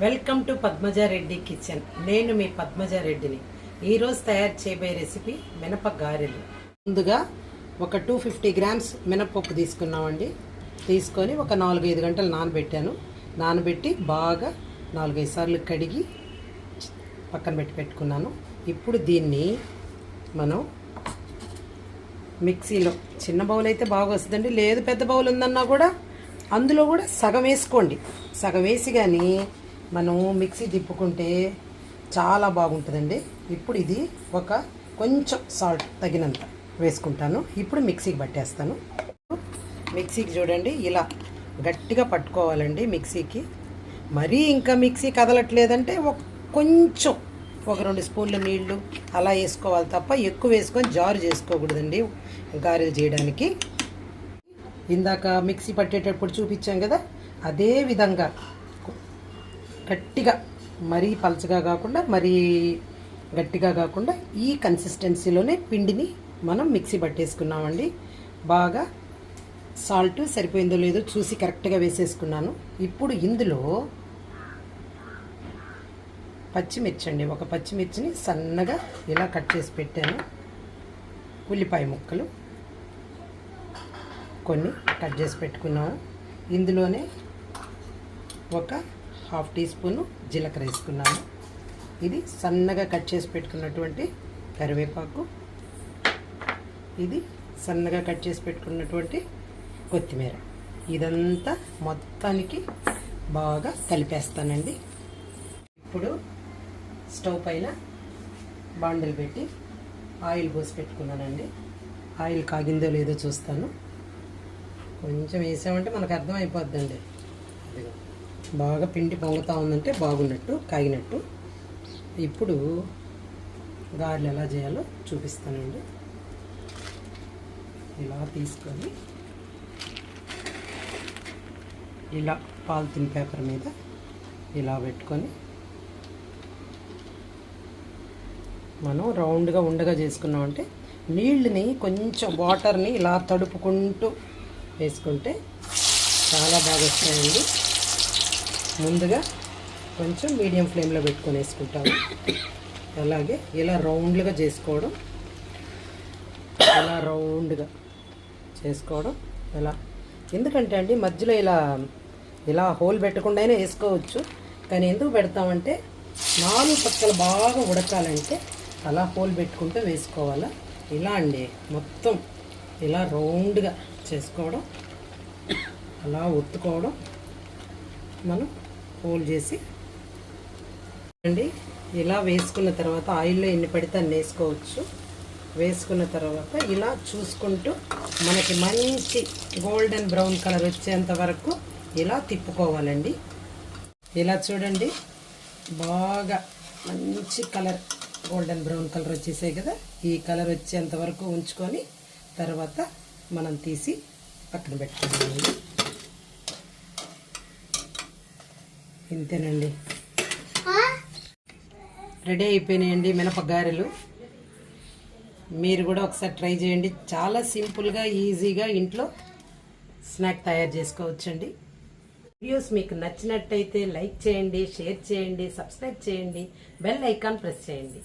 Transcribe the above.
Welcome to Padmaja Reddy kitchen. నేను మీ పద్మజారెడ్డిని. ఈరోజు తయారు చేయబోయే రెసిపీ మినప గారెలు. ముందుగా ఒక 250 గ్రామ్స్ మినపప్పు తీసుకున్నామండి. తీసుకొని ఒక 4-5 గంటలు నానబెట్టాను. నానబెట్టి బాగా 4-5 సార్లు కడిగి పక్కన పెట్టుకున్నాను. ఇప్పుడు దీన్ని మనం మిక్సీలో, చిన్న బౌల్ అయితే బాగా వస్తుందండి, లేదు పెద్ద బౌల్ ఉందన్నా కూడా అందులో కూడా సగం వేసుకోండి. సగం వేసి కానీ మనం మిక్సీ తిప్పుకుంటే చాలా బాగుంటుందండి. ఇప్పుడు ఇది ఒక కొంచెం సాల్ట్ తగినంత వేసుకుంటాను. ఇప్పుడు మిక్సీకి పట్టేస్తాను. మిక్సీకి చూడండి, ఇలా గట్టిగా పట్టుకోవాలండి మిక్సీకి. మరీ ఇంకా మిక్సీ కదలట్లేదంటే కొంచెం ఒక 2 స్పూన్ల నీళ్లు అలా వేసుకోవాలి తప్ప ఎక్కువ వేసుకొని జారు చేసుకోకూడదండి గారెలు చేయడానికి. ఇందాక మిక్సీ పట్టేటప్పుడు చూపించాం కదా, అదే విధంగా గట్టిగా, మరీ పలచగా కాకుండా మరీ గట్టిగా కాకుండా ఈ కన్సిస్టెన్సీలోనే పిండిని మనం మిక్సీ పట్టేసుకున్నామండి. బాగా సాల్ట్ సరిపోయిందో లేదో చూసి కరెక్ట్గా వేసేసుకున్నాను. ఇప్పుడు ఇందులో పచ్చిమిర్చి అండి, ఒక పచ్చిమిర్చిని సన్నగా ఇలా కట్ చేసి పెట్టాను. ఉల్లిపాయ ముక్కలు కొన్ని కట్ చేసి పెట్టుకున్నాము. ఇందులోనే ఒక 1/2 టీ స్పూను జీలకర్ర వేసుకున్నాము. ఇది సన్నగా కట్ చేసి పెట్టుకున్నటువంటి కరివేపాకు, ఇది సన్నగా కట్ చేసి పెట్టుకున్నటువంటి కొత్తిమీర. ఇదంతా మొత్తానికి బాగా కలిపేస్తానండి. ఇప్పుడు స్టవ్ పైన బాండలు పెట్టి ఆయిల్ పోసి పెట్టుకున్నానండి. ఆయిల్ కాగిందో లేదో చూస్తాను. కొంచెం వేసామంటే మనకు అర్థమైపోద్దండి. బాగా పిండి పొంగుతూ ఉందంటే బాగున్నట్టు, కాగినట్టు. ఇప్పుడు గారెలు ఎలా చేయాలో చూపిస్తానండి. ఇలా తీసుకొని ఇలా పాలిథిన్ పేపర్ మీద ఇలా పెట్టుకొని మనం రౌండ్గా ఉండగా చేసుకున్నామంటే నీళ్ళని కొంచెం వాటర్ని ఇలా తడుపుకుంటూ వేసుకుంటే చాలా బాగా వస్తాయండి. ముందుగా కొంచెం మీడియం ఫ్లేమ్లో పెట్టుకొని వేసుకుంటాము. అలాగే ఇలా రౌండ్గా చేసుకోవడం, ఇలా రౌండ్గా చేసుకోవడం ఇలా. ఎందుకంటే అండి మధ్యలో ఇలా హోల్ పెట్టకుండా వేసుకోవచ్చు, కానీ ఎందుకు పెడతామంటే 4 పక్కలు బాగా ఉడకాలంటే అలా హోల్ పెట్టుకుంటూ వేసుకోవాలా. ఇలా అండి మొత్తం ఇలా రౌండ్గా చేసుకోవడం, అలా ఒత్తుకోవడం, మనం హోల్ చేసి అండి ఇలా వేసుకున్న తర్వాత ఆయిల్లో ఎన్ని పడితే అన్ని వేసుకోవచ్చు. వేసుకున్న తర్వాత ఇలా చూసుకుంటూ మనకి మంచి గోల్డెన్ బ్రౌన్ కలర్ వచ్చేంత వరకు ఇలా తిప్పుకోవాలండి. ఇలా చూడండి, బాగా మంచి కలర్, గోల్డెన్ బ్రౌన్ కలర్ వచ్చేసాయి కదా. ఈ కలర్ వచ్చేంత వరకు ఉంచుకొని తర్వాత మనం తీసి పక్కన పెట్టుకోవాలి. ఇంతేనండి, రెడీ అయిపోయినాయండి మినప గారెలు. మీరు కూడా ఒకసారి ట్రై చేయండి. చాలా సింపుల్గా, ఈజీగా ఇంట్లో స్నాక్ తయారు చేసుకోవచ్చండి. వీడియోస్ మీకు నచ్చినట్టయితే లైక్ చేయండి, షేర్ చేయండి, సబ్స్క్రైబ్ చేయండి, బెల్ ఐకాన్ ప్రెస్ చేయండి.